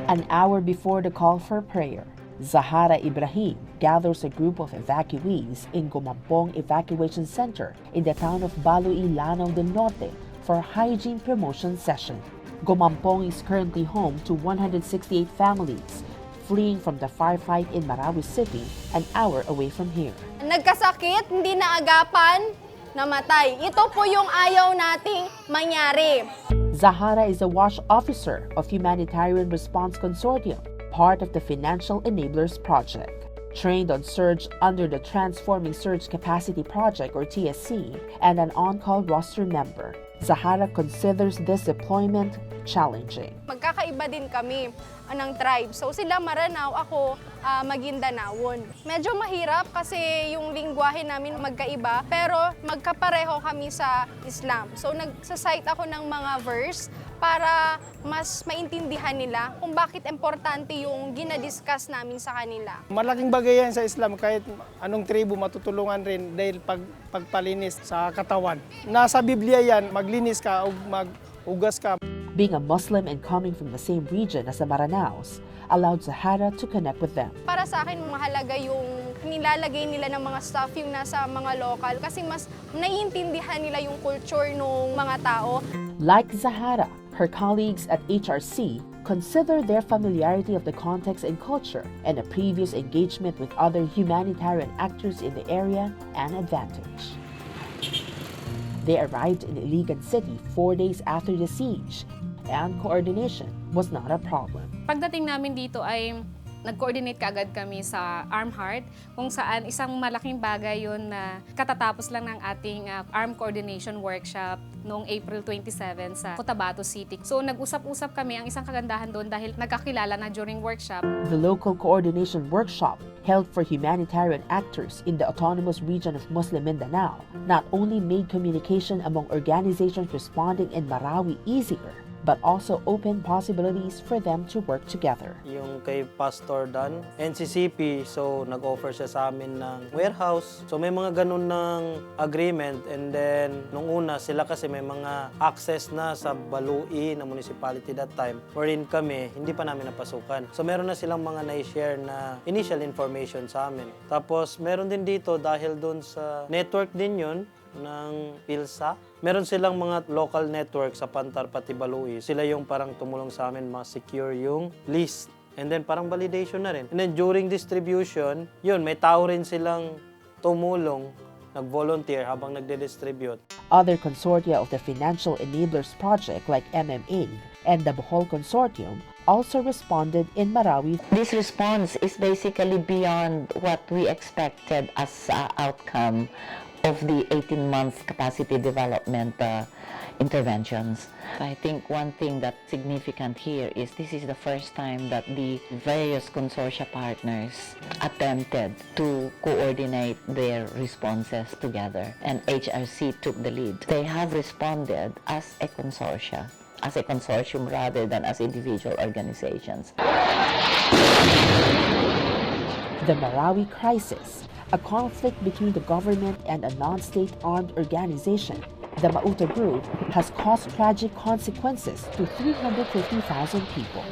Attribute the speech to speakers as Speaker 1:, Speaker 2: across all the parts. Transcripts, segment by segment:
Speaker 1: An hour before the call for prayer, Zahara Ibrahim gathers a group of evacuees in Gumampong Evacuation Center in the town of Balui, Lanao del Norte for a hygiene promotion session. Gumampong is currently home to 168 families fleeing from the firefight in Marawi City, an hour away from here.
Speaker 2: Nagkasakit, hindi naagapan, namatay. Ito po yung ayaw nating mangyari.
Speaker 1: Zahara is a WASH officer of Humanitarian Response Consortium, part of the Financial Enablers Project. Trained on surge under the Transforming Surge Capacity Project or TSC and an on-call roster member, Zahara considers this deployment challenging.
Speaker 2: Magkakaiba din kami ng tribe. So sila Maranao, ako Maguindanawon. Medyo mahirap kasi yung lingwahe namin magkaiba, pero magkapareho kami sa Islam. So nagsasite ako ng mga verse para mas maintindihan nila kung bakit importante yung ginadiscuss namin sa kanila.
Speaker 3: Malaking bagay yan sa Islam, kahit anong tribo matutulungan rin dahil pagpalinis sa katawan. Nasa Biblia yan, maglinis ka o magugas ka.
Speaker 1: Being a Muslim and coming from the same region as the Maranaos allowed Zahara to connect with them.
Speaker 2: Para sa akin, mahalaga yung nilalagay nila ng mga stuff yung nasa mga local kasi mas naiintindihan nila yung culture ng mga tao.
Speaker 1: Like Zahara, her colleagues at HRC consider their familiarity of the context and culture and a previous engagement with other humanitarian actors in the area an advantage. They arrived in Iligan City 4 days after the siege, and coordination was not a problem.
Speaker 4: Pagdating namin dito ay nag-coordinate kaagad kami sa Arm Heart, kung saan isang malaking bagay yun na katatapos lang ng ating Arm Coordination Workshop noong April 27 sa Cotabato City. So nag-usap-usap kami, ang isang kagandahan doon dahil nagkakilala na during workshop.
Speaker 1: The local coordination workshop held for humanitarian actors in the autonomous region of Muslim Mindanao not only made communication among organizations responding in Marawi easier, but also opened possibilities for them to work together.
Speaker 5: Yung kay Pastor Dan, NCCP, so nag-offer siya sa amin ng warehouse. So may mga ganun ng agreement, and then nung una sila kasi may mga access na sa Balui na municipality that time, wherein kami hindi pa namin napasukan. So meron na silang mga na-share na initial information sa amin. Tapos meron din dito dahil doon sa network din yun ng PILSA. Meron silang mga local network sa Pantar pati Balui. Sila yung parang tumulong sa amin ma-secure yung list. And then parang validation na rin. And then during distribution, yun, may tao rin silang tumulong, nag-volunteer habang nagde-distribute.
Speaker 1: Other consortia of the Financial Enablers Project like MMA and the Bohol Consortium also responded in Marawi.
Speaker 6: This response is basically beyond what we expected as outcome of the 18-month capacity development interventions. I think one thing that's significant here is this is the first time that the various consortia partners attempted to coordinate their responses together, and HRC took the lead. They have responded as a consortia, as a consortium rather than as individual organizations.
Speaker 1: The Marawi crisis, a conflict between the government and a non-state armed organization, the Mauta Group, has caused tragic consequences to 350,000 people.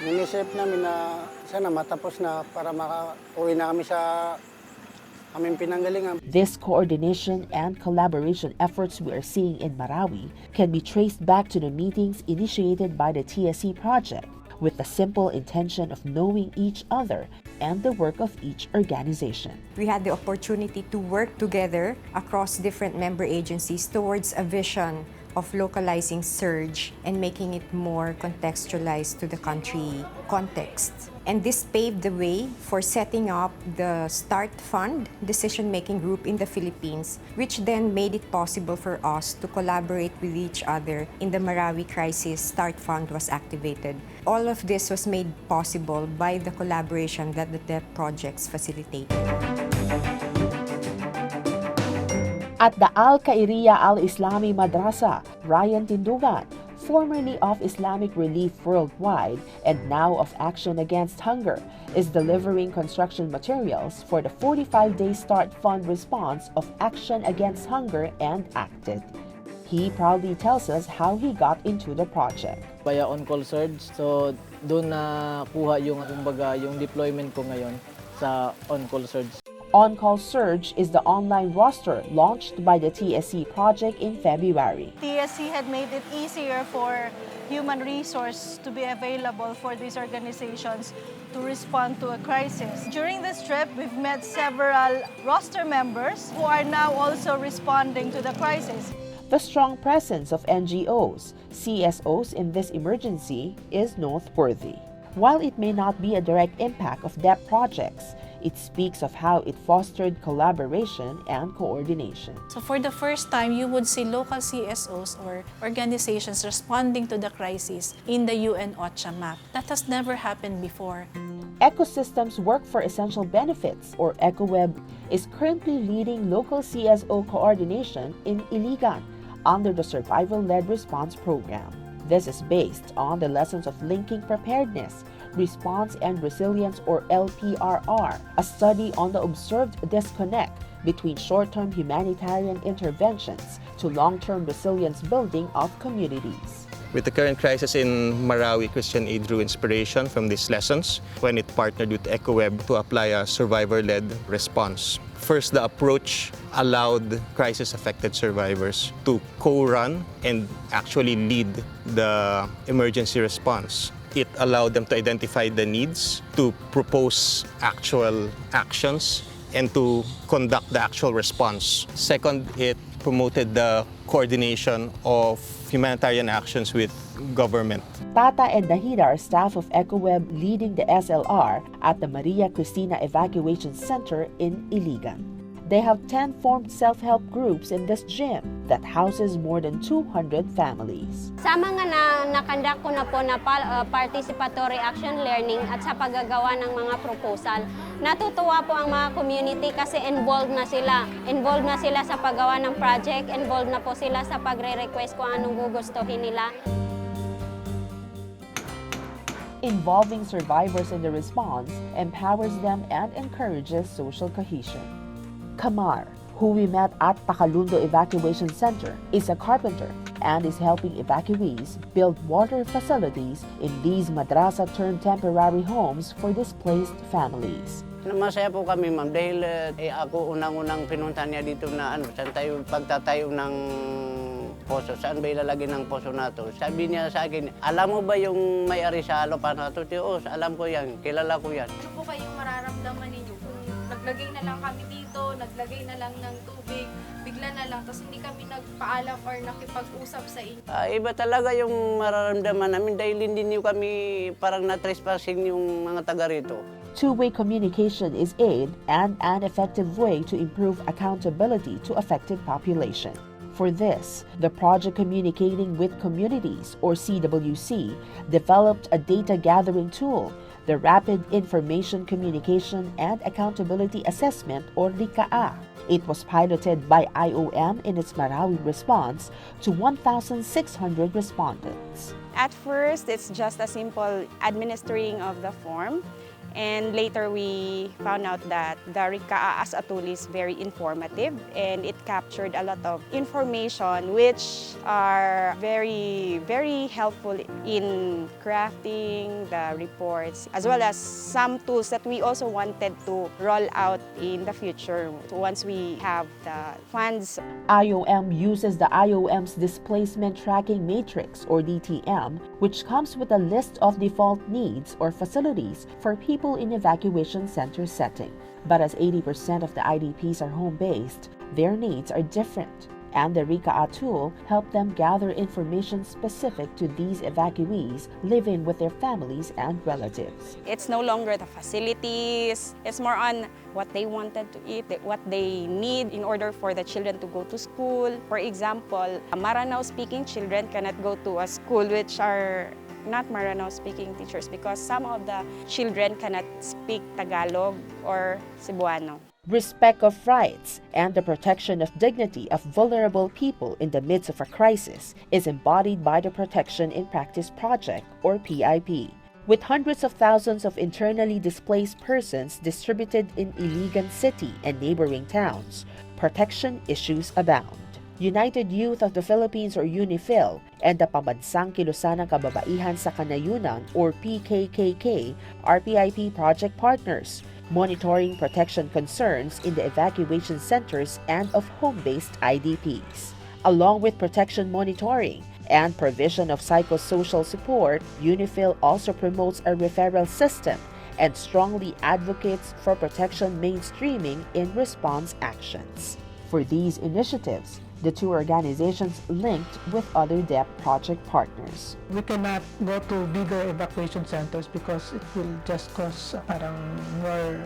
Speaker 3: Inisip namin na sana matapos na para makauwi na kami sa aming pinanggalingan.
Speaker 1: This coordination and collaboration efforts we are seeing in Marawi can be traced back to the meetings initiated by the TSC project with the simple intention of knowing each other and the work of each organization.
Speaker 7: We had the opportunity to work together across different member agencies towards a vision of localizing surge and making it more contextualized to the country context. And this paved the way for setting up the START Fund decision-making group in the Philippines, which then made it possible for us to collaborate with each other. In the Marawi crisis, START Fund was activated. All of this was made possible by the collaboration that the DEPP projects facilitated.
Speaker 1: At the Al-Khairiyya Al-Islami Madrasa, Ryan Tindugan, formerly of Islamic Relief Worldwide and now of Action Against Hunger, is delivering construction materials for the 45-day Start Fund response of Action Against Hunger and ACTED. He proudly tells us how he got into the project.
Speaker 8: Via on-call surge, so doon na kuha yung deployment ko ngayon sa on-call surge.
Speaker 1: On-Call Surge is the online roster launched by the TSC project in February.
Speaker 9: TSC had made it easier for human resource to be available for these organizations to respond to a crisis. During this trip, we've met several roster members who are now also responding to the crisis.
Speaker 1: The strong presence of NGOs, CSOs in this emergency is noteworthy. While it may not be a direct impact of DEPP projects, it speaks of how it fostered collaboration and coordination.
Speaker 9: So for the first time, you would see local CSOs or organizations responding to the crisis in the UN OCHA map. That has never happened before.
Speaker 1: Ecosystems Work for Essential Benefits, or EcoWeb, is currently leading local CSO coordination in Iligan under the Survival-Led Response Program. This is based on the lessons of linking preparedness, response and resilience, or LPRR, a study on the observed disconnect between short-term humanitarian interventions to long-term resilience building of communities.
Speaker 10: With the current crisis in Marawi, Christian Aid drew inspiration from these lessons when it partnered with EcoWeb to apply a survivor-led response. First, the approach allowed crisis-affected survivors to co-run and actually lead the emergency response. It allowed them to identify the needs, to propose actual actions, and to conduct the actual response. Second, it promoted the coordination of humanitarian actions with government.
Speaker 1: Tata and Dahida are staff of EcoWeb leading the SLR at the Maria Cristina Evacuation Center in Iligan. They have 10 formed self-help groups in this gym that houses more than 200 families.
Speaker 11: Sa mga nakandak ko na po na participatory action learning at sa paggagawa ng mga proposal, natutuwa po ang mga community kasi involved na sila. Involved na sila sa paggawa ng project, involved na po sila sa pagre-request kung anong gugustuhin nila.
Speaker 1: Involving survivors in the response empowers them and encourages social cohesion. Kamar, who we met at Pakalundo Evacuation Center, is a carpenter and is helping evacuees build water facilities in these madrasa-turned temporary homes for displaced families.
Speaker 12: Masaya po kami, ma'am, dahil ako unang-unang pinunta niya dito na saan tayo pagtatayo ng poso, saan ba ilalagay ng poso na to? Sabi niya sa akin, alam mo ba yung may-ari sa lupa na to? Oo, alam ko yan, kilala ko yan.
Speaker 2: Ano po kayong mararamdaman ninyo kung naglagay na lang kami dito, naglagay na lang ng tubig, bigla na lang, tapos hindi kami nagpaalam or nakipag-usap sa inyo?
Speaker 12: Iba talaga yung mararamdaman namin dahil hindi niyo kami parang na-trespassing yung mga taga rito.
Speaker 1: Two-way communication is aid and an effective way to improve accountability to affected population. For this, the project Communicating with Communities, or CWC, developed a data gathering tool, the Rapid Information Communication and Accountability Assessment, or RICAA. It was piloted by IOM in its Marawi response to 1,600 respondents.
Speaker 13: At first, it's just a simple administering of the form. And later we found out that the RICAA as a tool is very informative and it captured a lot of information which are very, very helpful in crafting the reports, as well as some tools that we also wanted to roll out in the future once we have the funds.
Speaker 1: IOM uses the IOM's Displacement Tracking Matrix, or DTM, which comes with a list of default needs or facilities for people in evacuation center setting. But as 80% of the IDPs are home-based, their needs are different, and the RICAA tool helped them gather information specific to these evacuees living with their families and relatives.
Speaker 13: It's no longer the facilities, it's more on what they wanted to eat, what they need in order for the children to go to school. For example, Maranao-speaking children cannot go to a school which are not Maranao-speaking teachers because some of the children cannot speak Tagalog or Cebuano.
Speaker 1: Respect of rights and the protection of dignity of vulnerable people in the midst of a crisis is embodied by the Protection in Practice Project, or PIP. With hundreds of thousands of internally displaced persons distributed in Iligan City and neighboring towns, protection issues abound. United Youth of the Philippines, or UNIFIL, and the Pambansang Kilusanang Kababaihan sa Kanayunan, or PKKK, are PIP project partners, monitoring protection concerns in the evacuation centers and of home-based IDPs. Along with protection monitoring and provision of psychosocial support, UNIFIL also promotes a referral system and strongly advocates for protection mainstreaming in response actions. For these initiatives, the two organizations linked with other DEPP project partners.
Speaker 14: We cannot go to bigger evacuation centers because it will just cause more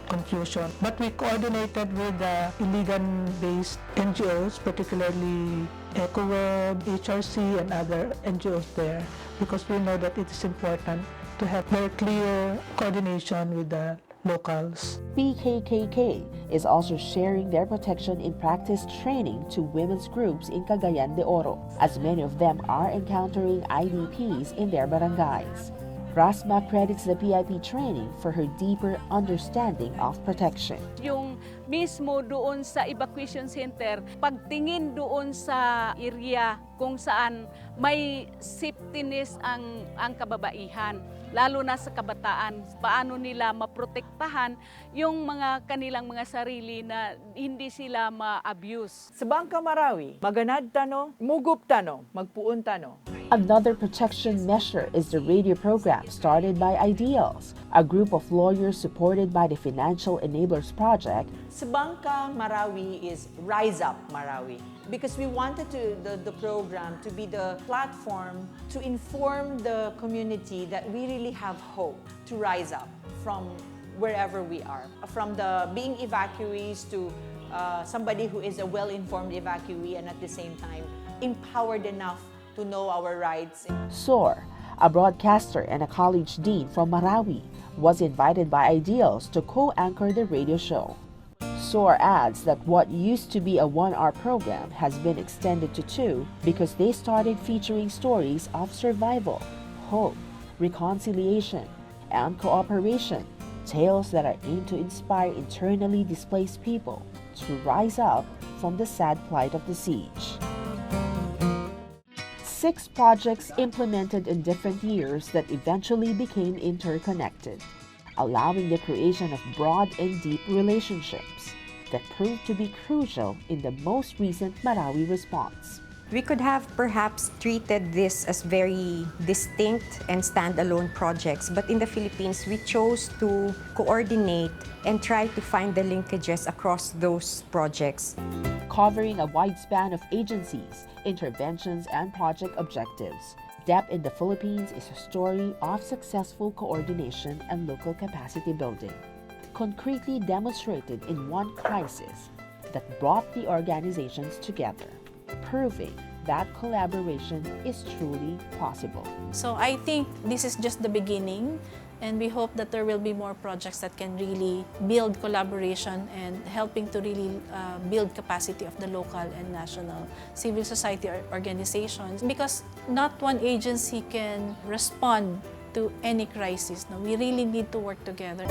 Speaker 14: confusion. But we coordinated with the Iligan-based NGOs, particularly EcoWeb, HRC, and other NGOs there, because we know that it is important to have very clear coordination with the locals.
Speaker 1: PKKK is also sharing their protection in practice training to women's groups in Cagayan de Oro, as many of them are encountering IDPs in their barangays. Rasma credits the PIP training for her deeper understanding of protection.
Speaker 15: Yung mismo doon sa evacuation center, pagtingin doon sa area kung saan may safetyness ang kababaihan, lalo na sa kabataan, paano nila maprotektahan yung mga kanilang mga sarili na hindi sila ma-abuse.
Speaker 16: Sa Bangka Marawi, maganad tano, mugup tano, magpuon tano.
Speaker 1: Another protection measure is the radio program started by Ideals, a group of lawyers supported by the Financial Enablers Project.
Speaker 16: Sa Bangka Marawi is Rise Up Marawi, because we wanted the program to be the platform to inform the community that we really have hope to rise up from wherever we are, from the being evacuees to somebody who is a well-informed evacuee and at the same time empowered enough to know our rights.
Speaker 1: SOAR, a broadcaster and a college dean from Marawi, was invited by Ideals to co-anchor the radio show. SOAR adds that what used to be a 1-hour program has been extended to 2 because they started featuring stories of survival, hope, reconciliation, and cooperation, tales that are aimed to inspire internally displaced people to rise up from the sad plight of the siege. 6 projects implemented in different years that eventually became interconnected, allowing the creation of broad and deep relationships that proved to be crucial in the most recent Marawi response.
Speaker 7: We could have perhaps treated this as very distinct and standalone projects, but in the Philippines, we chose to coordinate and try to find the linkages across those projects.
Speaker 1: Covering a wide span of agencies, interventions, and project objectives, DEPP in the Philippines is a story of successful coordination and local capacity building, concretely demonstrated in one crisis that brought the organizations together, proving that collaboration is truly possible.
Speaker 17: So I think this is just the beginning, and we hope that there will be more projects that can really build collaboration and helping to really build capacity of the local and national civil society organizations, because not one agency can respond to any crisis. No, we really need to work together.